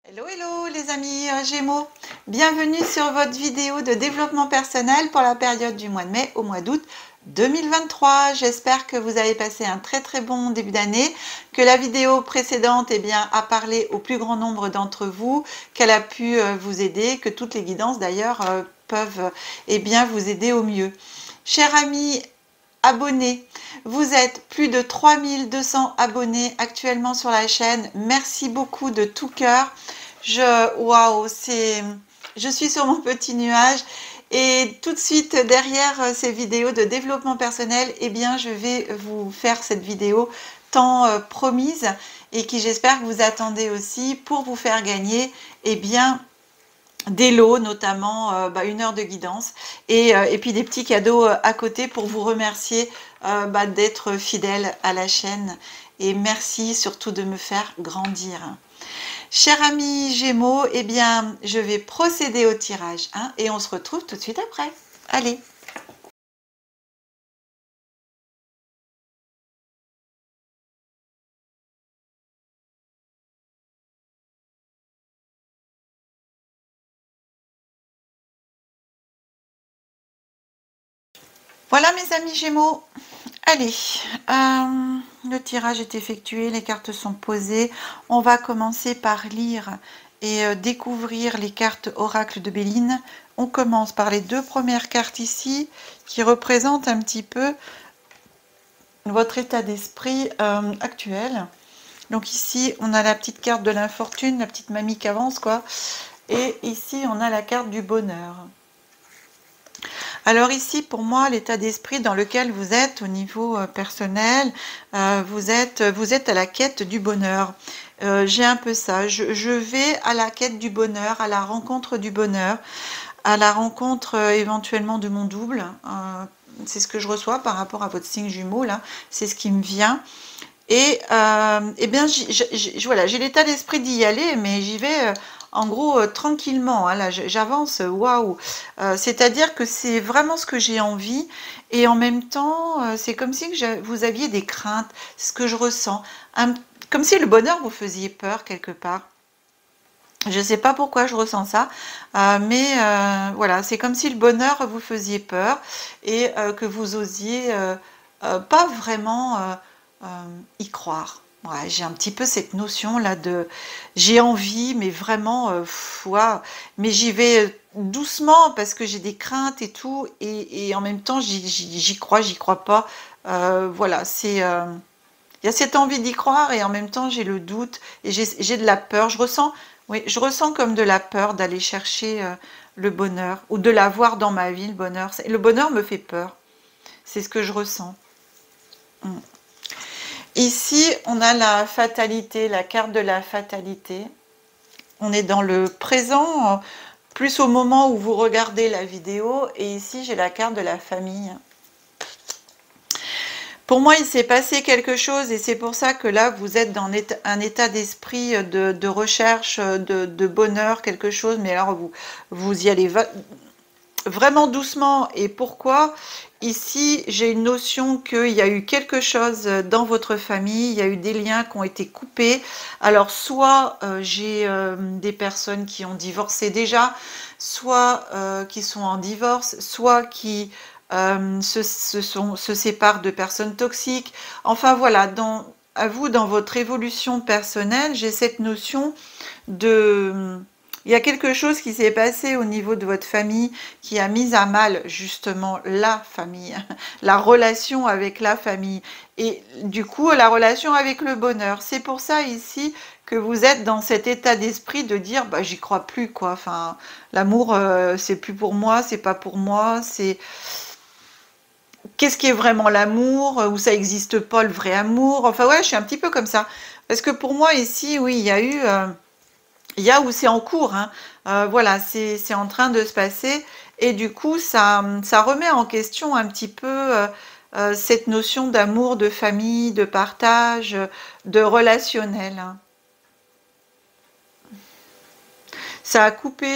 Hello, hello les amis Gémeaux, bienvenue sur votre vidéo de développement personnel pour la période du mois de mai au mois d'août 2023. J'espère que vous avez passé un très bon début d'année, que la vidéo précédente a parlé au plus grand nombre d'entre vous, qu'elle a pu vous aider, que toutes les guidances d'ailleurs peuvent vous aider au mieux. Chers amis abonnés, vous êtes plus de 3200 abonnés actuellement sur la chaîne. Merci beaucoup de tout cœur. Waouh, je suis sur mon petit nuage et tout de suite derrière ces vidéos de développement personnel, je vais vous faire cette vidéo tant promise et qui j'espère que vous attendez aussi pour vous faire gagner des lots, notamment 1 heure de guidance et puis des petits cadeaux à côté pour vous remercier d'être fidèle à la chaîne et merci surtout de me faire grandir. Chers amis Gémeaux, je vais procéder au tirage et on se retrouve tout de suite après. Allez! Voilà mes amis Gémeaux. Allez, le tirage est effectué, les cartes sont posées. On va commencer par lire et découvrir les cartes Oracle de Béline. On commence par les deux premières cartes ici qui représentent un petit peu votre état d'esprit actuel. Donc ici, on a la petite carte de l'infortune, la petite mamie qui avance, quoi. Et ici, on a la carte du bonheur. Alors ici, pour moi, l'état d'esprit dans lequel vous êtes au niveau personnel, vous êtes à la quête du bonheur. J'ai un peu ça. Je vais à la quête du bonheur, à la rencontre du bonheur, à la rencontre éventuellement de mon double. C'est ce que je reçois par rapport à votre signe jumeau, là. C'est ce qui me vient. Et voilà, j'ai l'état d'esprit d'y aller, mais j'y vais en gros tranquillement. Là, j'avance, waouh. C'est-à-dire que c'est vraiment ce que j'ai envie, et en même temps, c'est comme si vous aviez des craintes, ce que je ressens, comme si le bonheur vous faisiez peur quelque part. Je ne sais pas pourquoi je ressens ça, mais voilà, c'est comme si le bonheur vous faisiez peur et que vous osiez pas vraiment y croire. Ouais, j'ai un petit peu cette notion là de j'ai envie, mais vraiment, waouh, mais j'y vais doucement parce que j'ai des craintes et tout, et en même temps j'y crois pas. Voilà, il y a cette envie d'y croire et en même temps j'ai le doute et j'ai de la peur. Oui, je ressens comme de la peur d'aller chercher le bonheur ou de l'avoir dans ma vie, le bonheur. Le bonheur me fait peur. C'est ce que je ressens. Ici, on a la fatalité, la carte de la fatalité. On est dans le présent, plus au moment où vous regardez la vidéo. Et ici, j'ai la carte de la famille. Pour moi, il s'est passé quelque chose et c'est pour ça que là, vous êtes dans un état d'esprit de recherche, de bonheur, quelque chose. Mais alors, vous y allez vraiment doucement. Et pourquoi? Ici, j'ai une notion qu'il y a eu quelque chose dans votre famille, il y a eu des liens qui ont été coupés. Alors, soit j'ai des personnes qui ont divorcé déjà, soit qui sont en divorce, soit qui se séparent de personnes toxiques. Enfin, voilà, à vous, dans votre évolution personnelle, j'ai cette notion de... Il y a quelque chose qui s'est passé au niveau de votre famille qui a mis à mal justement la famille, la relation avec la famille et du coup la relation avec le bonheur. C'est pour ça ici que vous êtes dans cet état d'esprit de dire bah j'y crois plus quoi. Enfin l'amour c'est plus pour moi, c'est pas pour moi, c'est qu'est-ce qui est vraiment l'amour ou ça n'existe pas le vrai amour. Enfin ouais, je suis un petit peu comme ça parce que pour moi ici oui il y a eu il y a où c'est en cours, hein. Voilà, c'est en train de se passer et du coup ça remet en question un petit peu cette notion d'amour, de famille, de partage, de relationnel, hein. Ça a coupé,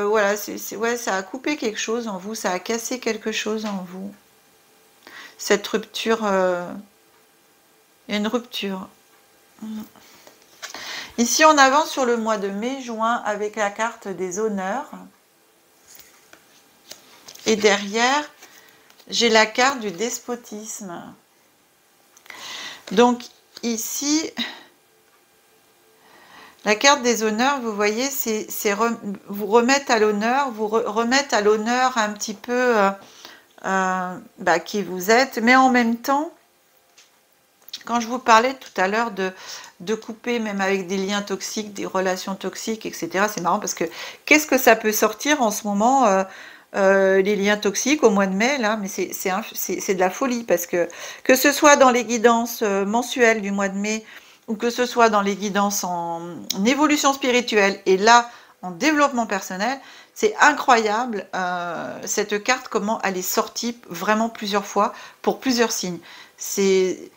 voilà, ouais, ça a coupé quelque chose en vous, ça a cassé quelque chose en vous. Cette rupture, il y a une rupture. Ici, on avance sur le mois de mai-juin avec la carte des honneurs. Et derrière, j'ai la carte du despotisme. Donc ici, la carte des honneurs, vous voyez, c'est vous remettre à l'honneur, remettre à l'honneur un petit peu qui vous êtes, mais en même temps, quand je vous parlais tout à l'heure de couper, même avec des liens toxiques, des relations toxiques, etc., c'est marrant parce que qu'est-ce que ça peut sortir en ce moment les liens toxiques au mois de mai, là, mais c'est de la folie parce que ce soit dans les guidances mensuelles du mois de mai ou que ce soit dans les guidances en évolution spirituelle et là, en développement personnel, c'est incroyable cette carte, comment elle est sortie vraiment plusieurs fois pour plusieurs signes. C'est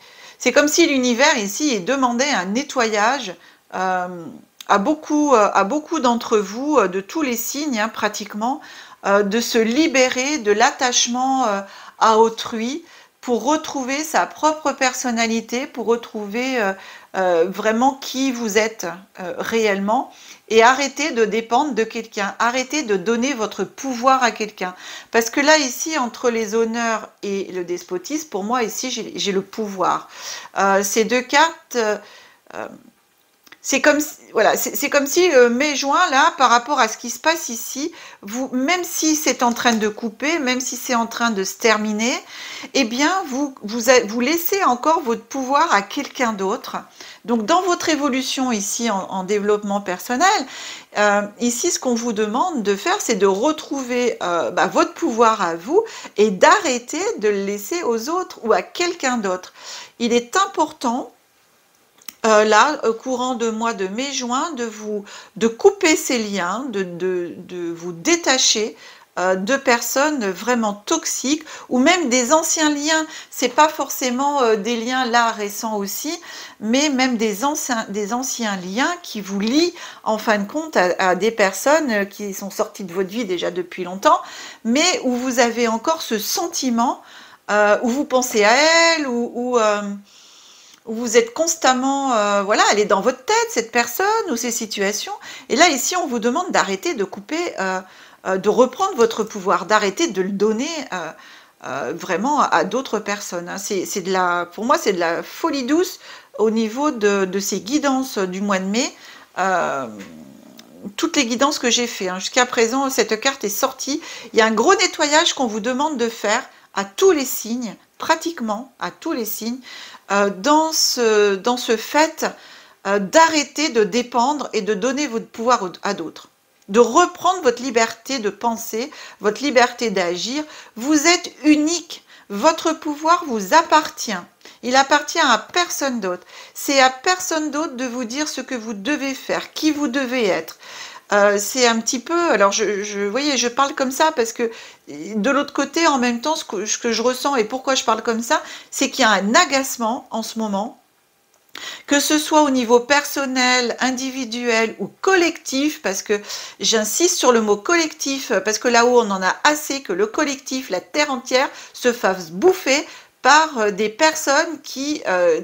comme si l'univers ici demandait un nettoyage à beaucoup d'entre vous, de tous les signes hein, pratiquement, de se libérer de l'attachement à autrui pour retrouver sa propre personnalité, pour retrouver vraiment qui vous êtes réellement et arrêter de dépendre de quelqu'un, arrêter de donner votre pouvoir à quelqu'un. Parce que là, ici, entre les honneurs et le despotisme, pour moi, ici, j'ai le pouvoir. Ces deux cartes... c'est comme, voilà, c'est comme si mai-juin, là, par rapport à ce qui se passe ici, vous, même si c'est en train de couper, même si c'est en train de se terminer, eh bien, vous laissez encore votre pouvoir à quelqu'un d'autre. Donc, dans votre évolution ici en développement personnel, ici, ce qu'on vous demande de faire, c'est de retrouver votre pouvoir à vous et d'arrêter de le laisser aux autres ou à quelqu'un d'autre. Il est important là, au courant de mois de mai-juin, de couper ces liens, de vous détacher de personnes vraiment toxiques ou même des anciens liens. C'est pas forcément des liens là récents aussi, mais même des anciens liens qui vous lient en fin de compte à des personnes qui sont sorties de votre vie déjà depuis longtemps, mais où vous avez encore ce sentiment où vous pensez à elle ou où vous êtes constamment, voilà, elle est dans votre tête, cette personne ou ces situations. Et là, ici, on vous demande d'arrêter de couper, de reprendre votre pouvoir, d'arrêter de le donner vraiment à d'autres personnes. Hein. Pour moi, c'est de la folie douce au niveau de ces guidances du mois de mai. Toutes les guidances que j'ai fait. Hein. Jusqu'à présent, cette carte est sortie. Il y a un gros nettoyage qu'on vous demande de faire à tous les signes, pratiquement à tous les signes, dans ce fait d'arrêter de dépendre et de donner votre pouvoir à d'autres. De reprendre votre liberté de penser, votre liberté d'agir. Vous êtes unique. Votre pouvoir vous appartient. Il appartient à personne d'autre. C'est à personne d'autre de vous dire ce que vous devez faire, qui vous devez être. C'est un petit peu... Alors, voyez, je parle comme ça parce que de l'autre côté, en même temps, ce que je ressens et pourquoi je parle comme ça, c'est qu'il y a un agacement en ce moment, que ce soit au niveau personnel, individuel ou collectif, parce que j'insiste sur le mot collectif, parce que là-haut, on en a assez que le collectif, la terre entière, se fasse bouffer par des personnes qui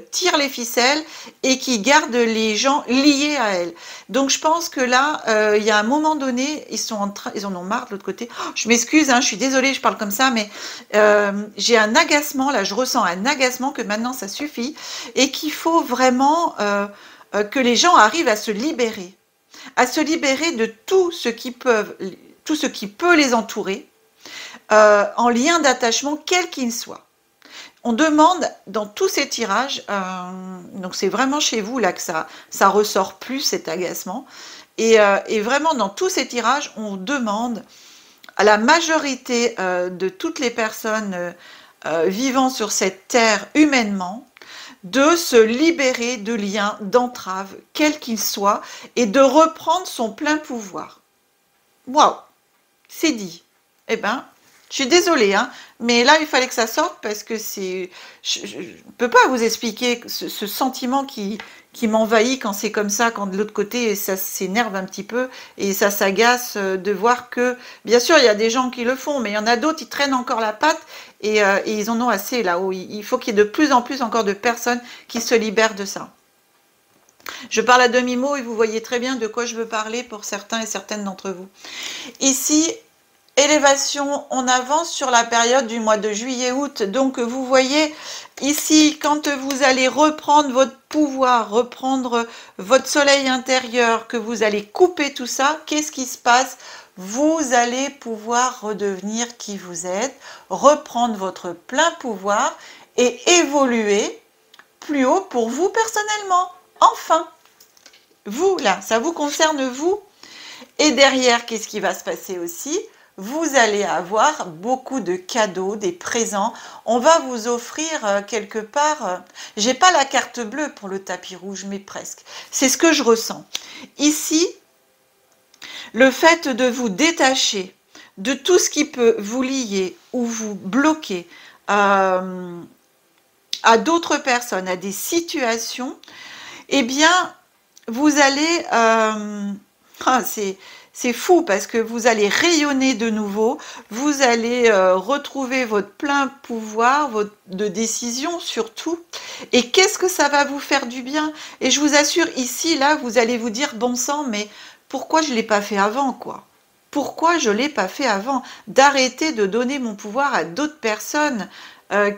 tirent les ficelles et qui gardent les gens liés à elles. Donc je pense que là, il y a un moment donné, ils en ont marre de l'autre côté. Oh, je m'excuse, hein, je suis désolée, je parle comme ça, mais j'ai un agacement, là je ressens un agacement que maintenant ça suffit et qu'il faut vraiment que les gens arrivent à se libérer de tout ce qui peut les entourer en lien d'attachement quel qu'il soit. On demande dans tous ces tirages, donc c'est vraiment chez vous là que ça ressort plus cet agacement, et vraiment dans tous ces tirages, on demande à la majorité de toutes les personnes vivant sur cette terre humainement de se libérer de liens, d'entraves, quels qu'ils soient, et de reprendre son plein pouvoir. Waouh, c'est dit. Eh ben, je suis désolée, hein, mais là, il fallait que ça sorte parce que je ne peux pas vous expliquer ce sentiment qui m'envahit quand c'est comme ça, quand de l'autre côté, ça s'énerve un petit peu et ça s'agace de voir que, bien sûr, il y a des gens qui le font, mais il y en a d'autres, ils traînent encore la patte et ils en ont assez là-haut. Il faut qu'il y ait de plus en plus encore de personnes qui se libèrent de ça. Je parle à demi-mot et vous voyez très bien de quoi je veux parler pour certains et certaines d'entre vous. Ici, élévation, on avance sur la période du mois de juillet-août. Donc, vous voyez ici, quand vous allez reprendre votre pouvoir, reprendre votre soleil intérieur, que vous allez couper tout ça, qu'est-ce qui se passe? Vous allez pouvoir redevenir qui vous êtes, reprendre votre plein pouvoir et évoluer plus haut pour vous personnellement. Enfin, vous, là, ça vous concerne vous. Et derrière, qu'est-ce qui va se passer aussi? Vous allez avoir beaucoup de cadeaux, des présents. On va vous offrir quelque part, j'ai pas la carte bleue pour le tapis rouge, mais presque. C'est ce que je ressens. Ici, le fait de vous détacher de tout ce qui peut vous lier ou vous bloquer à d'autres personnes, à des situations, eh bien, vous allez... c'est fou parce que vous allez rayonner de nouveau, vous allez retrouver votre plein pouvoir de décision surtout. Et qu'est-ce que ça va vous faire du bien? Et je vous assure, ici, là, vous allez vous dire, bon sang, mais pourquoi je ne l'ai pas fait avant, quoi? Pourquoi je ne l'ai pas fait avant? D'arrêter de donner mon pouvoir à d'autres personnes,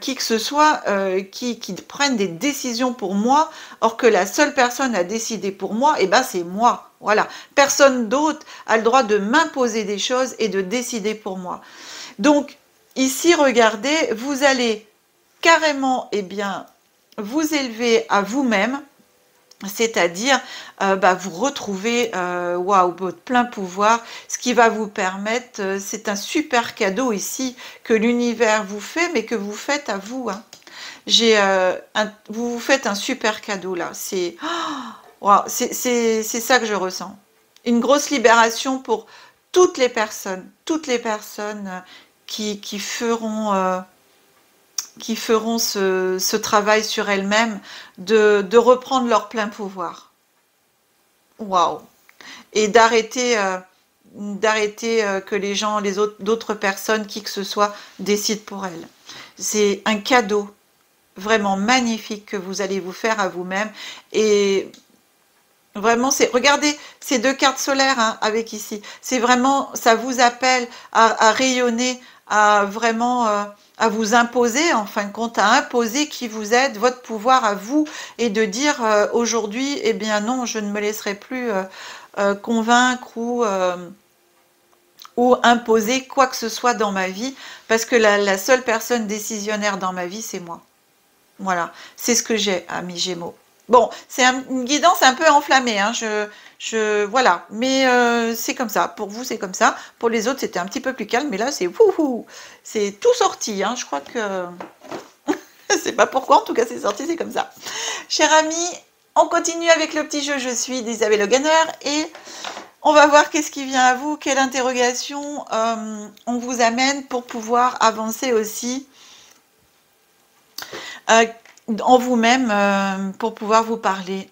qui que ce soit, qui prennent des décisions pour moi, or que la seule personne à décider pour moi, eh ben, c'est moi. Voilà. Personne d'autre a le droit de m'imposer des choses et de décider pour moi. Donc, ici, regardez, vous allez carrément, eh bien, vous élever à vous-même, c'est-à-dire vous retrouvez waouh, votre plein pouvoir, ce qui va vous permettre, c'est un super cadeau ici que l'univers vous fait, mais que vous faites à vous. Hein. Vous vous faites un super cadeau là. C'est wow, c'est ça que je ressens. Une grosse libération pour toutes les personnes qui feront ce travail sur elles-mêmes, de reprendre leur plein pouvoir. Waouh! Et d'arrêter que les gens, d'autres personnes, qui que ce soit, décident pour elles. C'est un cadeau vraiment magnifique que vous allez vous faire à vous-même. Et vraiment, regardez ces deux cartes solaires hein, avec ici. C'est vraiment, ça vous appelle à rayonner, à vraiment à vous imposer, en fin de compte, à imposer qui vous êtes, votre pouvoir à vous, et de dire aujourd'hui, eh bien non, je ne me laisserai plus convaincre ou imposer quoi que ce soit dans ma vie, parce que la seule personne décisionnaire dans ma vie, c'est moi. Voilà, c'est ce que j'ai, amis Gémeaux. Bon, c'est une guidance un peu enflammée, hein, voilà, mais c'est comme ça. Pour vous, c'est comme ça. Pour les autres, c'était un petit peu plus calme, mais là, c'est wouhou, c'est tout sorti. Hein, je crois que c'est pas pourquoi, en tout cas, c'est sorti, c'est comme ça. Chers amis, on continue avec le petit jeu. Je suis d'Isabelle Hoganer et on va voir qu'est-ce qui vient à vous, quelle interrogation on vous amène pour pouvoir avancer aussi. En vous-même pour pouvoir vous parler.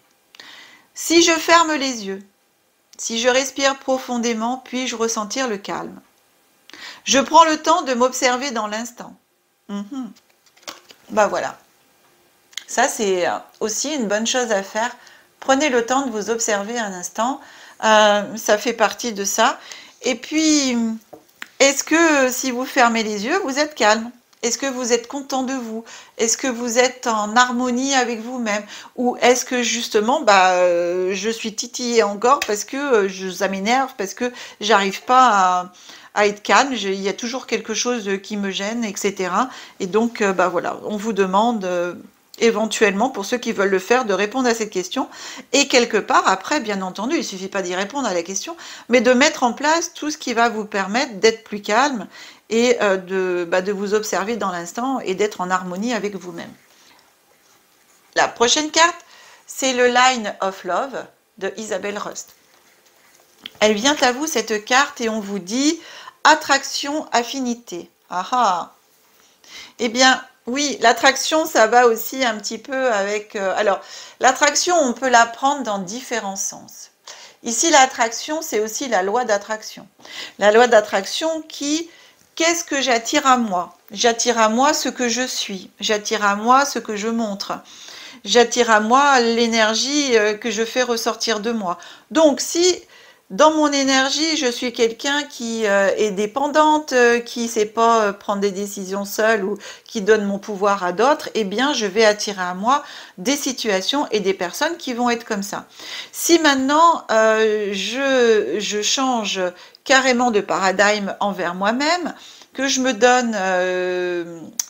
Si je ferme les yeux, si je respire profondément, puis-je ressentir le calme? Je prends le temps de m'observer dans l'instant. Bah voilà. Ça, c'est aussi une bonne chose à faire. Prenez le temps de vous observer un instant. Ça fait partie de ça. Et puis, est-ce que si vous fermez les yeux, vous êtes calme? Est-ce que vous êtes content de vous? Est-ce que vous êtes en harmonie avec vous-même? Ou est-ce que justement, je suis titillée encore parce que ça m'énerve, parce que j'arrive pas à être calme, il y a toujours quelque chose qui me gêne, etc. Et donc, voilà, on vous demande éventuellement, pour ceux qui veulent le faire, de répondre à cette question. Et quelque part, après, bien entendu, il ne suffit pas d'y répondre à la question, mais de mettre en place tout ce qui va vous permettre d'être plus calme et de vous observer dans l'instant et d'être en harmonie avec vous-même. La prochaine carte, c'est le Line of Love de Isabelle Rust. Elle vient à vous, cette carte, et on vous dit attraction, affinité. Ah ah. Eh bien, oui, l'attraction, ça va aussi un petit peu avec... alors, l'attraction, on peut la prendre dans différents sens. Ici, l'attraction, c'est aussi la loi d'attraction. La loi d'attraction qui... Qu'est-ce que j'attire à moi? J'attire à moi ce que je suis. J'attire à moi ce que je montre. j'attire à moi l'énergie que je fais ressortir de moi. Donc, si dans mon énergie, je suis quelqu'un qui est dépendante, qui ne sait pas prendre des décisions seule ou qui donne mon pouvoir à d'autres, eh bien, je vais attirer à moi des situations et des personnes qui vont être comme ça. Si maintenant, je change carrément de paradigme envers moi-même, que je me donne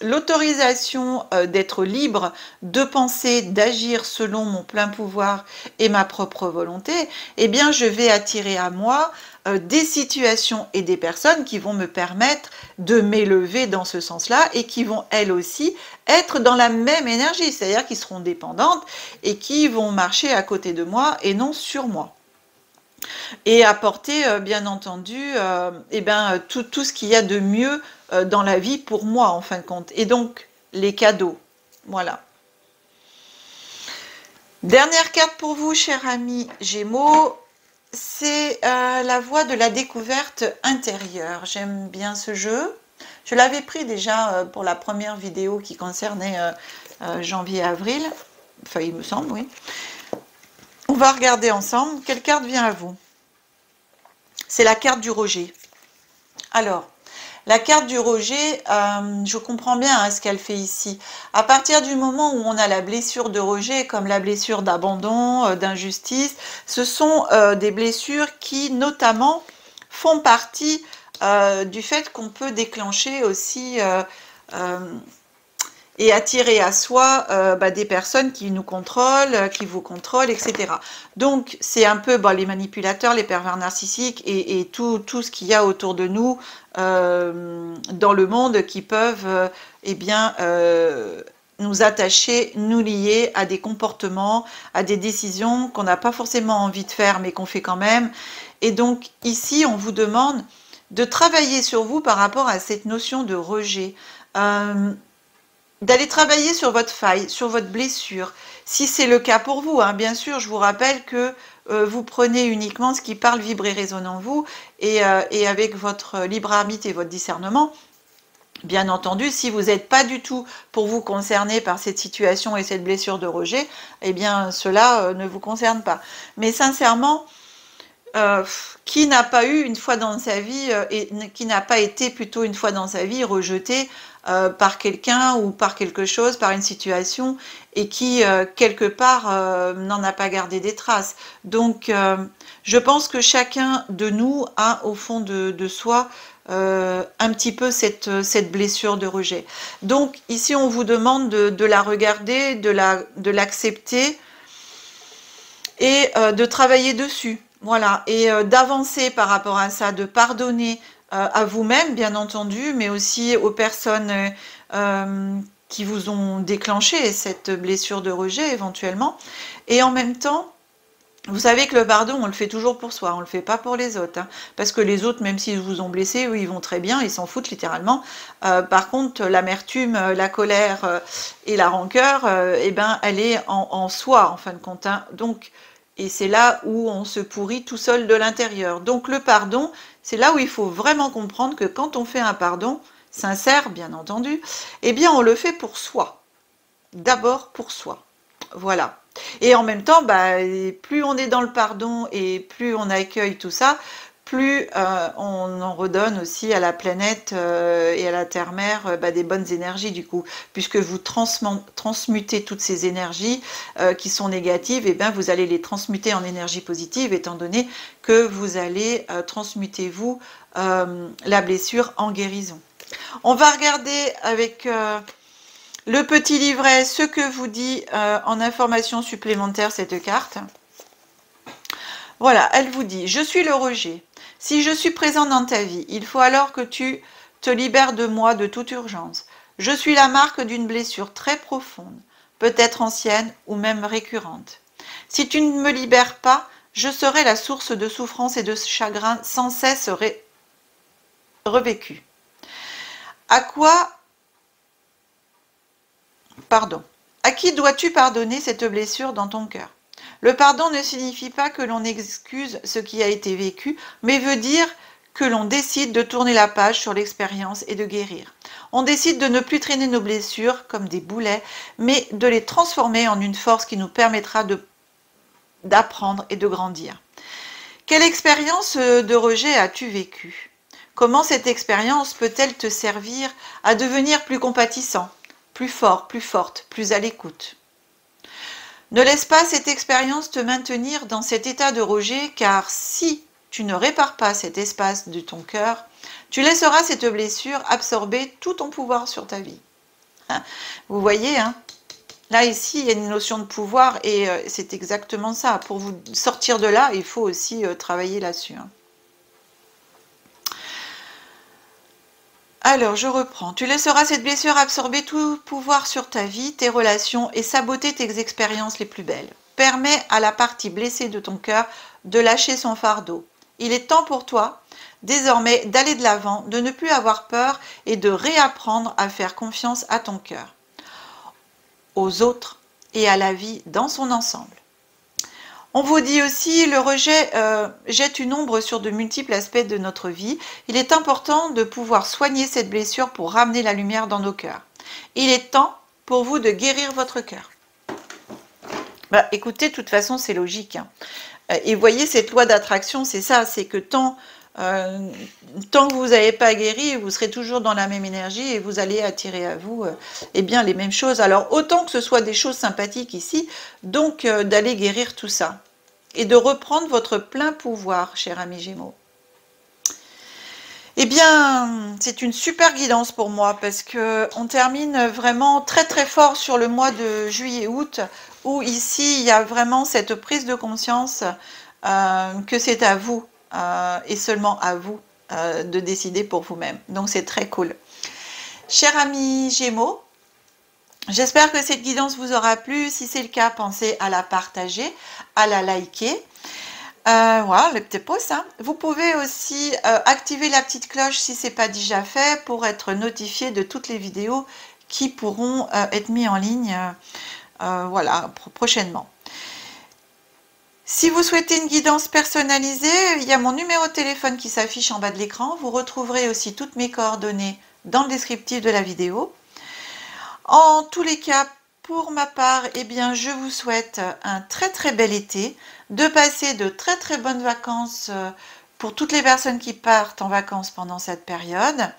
l'autorisation d'être libre de penser, d'agir selon mon plein pouvoir et ma propre volonté, eh bien je vais attirer à moi des situations et des personnes qui vont me permettre de m'élever dans ce sens-là et qui vont elles aussi être dans la même énergie, c'est-à-dire qui seront dépendantes et qui vont marcher à côté de moi et non sur moi. Et apporter, bien entendu, tout ce qu'il y a de mieux dans la vie pour moi, en fin de compte. Et donc, les cadeaux. Voilà. Dernière carte pour vous, cher ami Gémeaux. C'est la voie de la découverte intérieure. J'aime bien ce jeu. Je l'avais pris déjà pour la première vidéo qui concernait janvier-avril. Enfin, il me semble, oui. On va regarder ensemble. Quelle carte vient à vous? C'est la carte du rejet. Alors, la carte du rejet, je comprends bien ce qu'elle fait ici. À partir du moment où on a la blessure de rejet, comme la blessure d'abandon, d'injustice, ce sont des blessures qui, notamment, font partie du fait qu'on peut déclencher aussi et attirer à soi des personnes qui nous contrôlent, qui vous contrôlent, etc. Donc, c'est un peu les manipulateurs, les pervers narcissiques et tout ce qu'il y a autour de nous dans le monde qui peuvent nous attacher, nous lier à des comportements, à des décisions qu'on n'a pas forcément envie de faire, mais qu'on fait quand même. Et donc, ici, on vous demande de travailler sur vous par rapport à cette notion de rejet. D'aller travailler sur votre faille, sur votre blessure, si c'est le cas pour vous. Bien sûr, je vous rappelle que vous prenez uniquement ce qui parle, vibre et résonne en vous, et avec votre libre arbitre et votre discernement. Bien entendu, si vous n'êtes pas du tout pour vous concerné par cette situation et cette blessure de rejet, eh bien cela ne vous concerne pas. Mais sincèrement, qui n'a pas eu une fois dans sa vie, et qui n'a pas été plutôt une fois dans sa vie rejeté par quelqu'un ou par quelque chose, par une situation, et qui, quelque part, n'en a pas gardé des traces. Donc, je pense que chacun de nous a, au fond de soi, un petit peu cette blessure de rejet. Donc, ici, on vous demande de la regarder, de l'accepter, et de travailler dessus. Voilà, et d'avancer par rapport à ça, de pardonner à vous-même, bien entendu, mais aussi aux personnes qui vous ont déclenché cette blessure de rejet éventuellement. Et en même temps, vous savez que le pardon, on le fait toujours pour soi, on le fait pas pour les autres. Parce que les autres, même s'ils vous ont blessé, eux, ils vont très bien, ils s'en foutent littéralement. Par contre, l'amertume, la colère et la rancœur, elle est en soi, en fin de compte. Donc, et c'est là où on se pourrit tout seul de l'intérieur. Donc le pardon, c'est là où il faut vraiment comprendre que quand on fait un pardon, sincère bien entendu, eh bien on le fait pour soi. D'abord pour soi. Voilà. Et en même temps, plus on est dans le pardon et plus on accueille tout ça, plus on en redonne aussi à la planète et à la terre-mère des bonnes énergies du coup, puisque vous transmutez toutes ces énergies qui sont négatives, et vous allez les transmuter en énergie positive, étant donné que vous allez transmuter vous la blessure en guérison. On va regarder avec le petit livret ce que vous dit en information supplémentaire cette carte. Voilà, elle vous dit: je suis le rejet. Si je suis présent dans ta vie, il faut alors que tu te libères de moi de toute urgence. Je suis la marque d'une blessure très profonde, peut-être ancienne ou même récurrente. Si tu ne me libères pas, je serai la source de souffrance et de chagrin sans cesse revécu. À qui dois-tu pardonner cette blessure dans ton cœur? Le pardon ne signifie pas que l'on excuse ce qui a été vécu, mais veut dire que l'on décide de tourner la page sur l'expérience et de guérir. On décide de ne plus traîner nos blessures comme des boulets, mais de les transformer en une force qui nous permettra d'apprendre et de grandir. Quelle expérience de rejet as-tu vécue? Comment cette expérience peut-elle te servir à devenir plus compatissant, plus fort, plus forte, plus à l'écoute? Ne laisse pas cette expérience te maintenir dans cet état de rejet, car si tu ne répares pas cet espace de ton cœur, tu laisseras cette blessure absorber tout ton pouvoir sur ta vie. Vous voyez, hein? Là, ici, il y a une notion de pouvoir et c'est exactement ça. Pour vous sortir de là, il faut aussi travailler là-dessus. Hein. Alors, je reprends. Tu laisseras cette blessure absorber tout pouvoir sur ta vie, tes relations et saboter tes expériences les plus belles. Permets à la partie blessée de ton cœur de lâcher son fardeau. Il est temps pour toi, désormais, d'aller de l'avant, de ne plus avoir peur et de réapprendre à faire confiance à ton cœur, aux autres et à la vie dans son ensemble. On vous dit aussi, le rejet jette une ombre sur de multiples aspects de notre vie. Il est important de pouvoir soigner cette blessure pour ramener la lumière dans nos cœurs. Il est temps pour vous de guérir votre cœur. Bah, écoutez, de toute façon, c'est logique. Hein. Et voyez, cette loi d'attraction, c'est ça, c'est que tant que vous n'avez pas guéri, vous serez toujours dans la même énergie et vous allez attirer à vous eh bien, les mêmes choses. Alors, autant que ce soit des choses sympathiques ici, donc d'aller guérir tout ça. Et de reprendre votre plein pouvoir, cher ami Gémeaux. Eh bien, c'est une super guidance pour moi parce qu'on termine vraiment très très fort sur le mois de juillet-août où ici, il y a vraiment cette prise de conscience que c'est à vous et seulement à vous de décider pour vous-même. Donc, c'est très cool. Cher ami Gémeaux, j'espère que cette guidance vous aura plu. Si c'est le cas, pensez à la partager, à la liker. Voilà, le petit pouce. Hein. Vous pouvez aussi activer la petite cloche si ce n'est pas déjà fait pour être notifié de toutes les vidéos qui pourront être mises en ligne voilà, prochainement. Si vous souhaitez une guidance personnalisée, il y a mon numéro de téléphone qui s'affiche en bas de l'écran. Vous retrouverez aussi toutes mes coordonnées dans le descriptif de la vidéo. En tous les cas, pour ma part, eh bien, je vous souhaite un très très bel été, de passer de très très bonnes vacances pour toutes les personnes qui partent en vacances pendant cette période.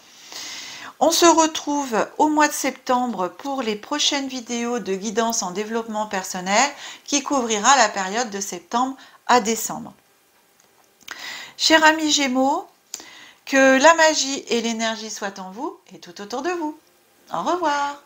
On se retrouve au mois de septembre pour les prochaines vidéos de guidance en développement personnel qui couvrira la période de septembre à décembre. Chers amis Gémeaux, que la magie et l'énergie soient en vous et tout autour de vous. Au revoir.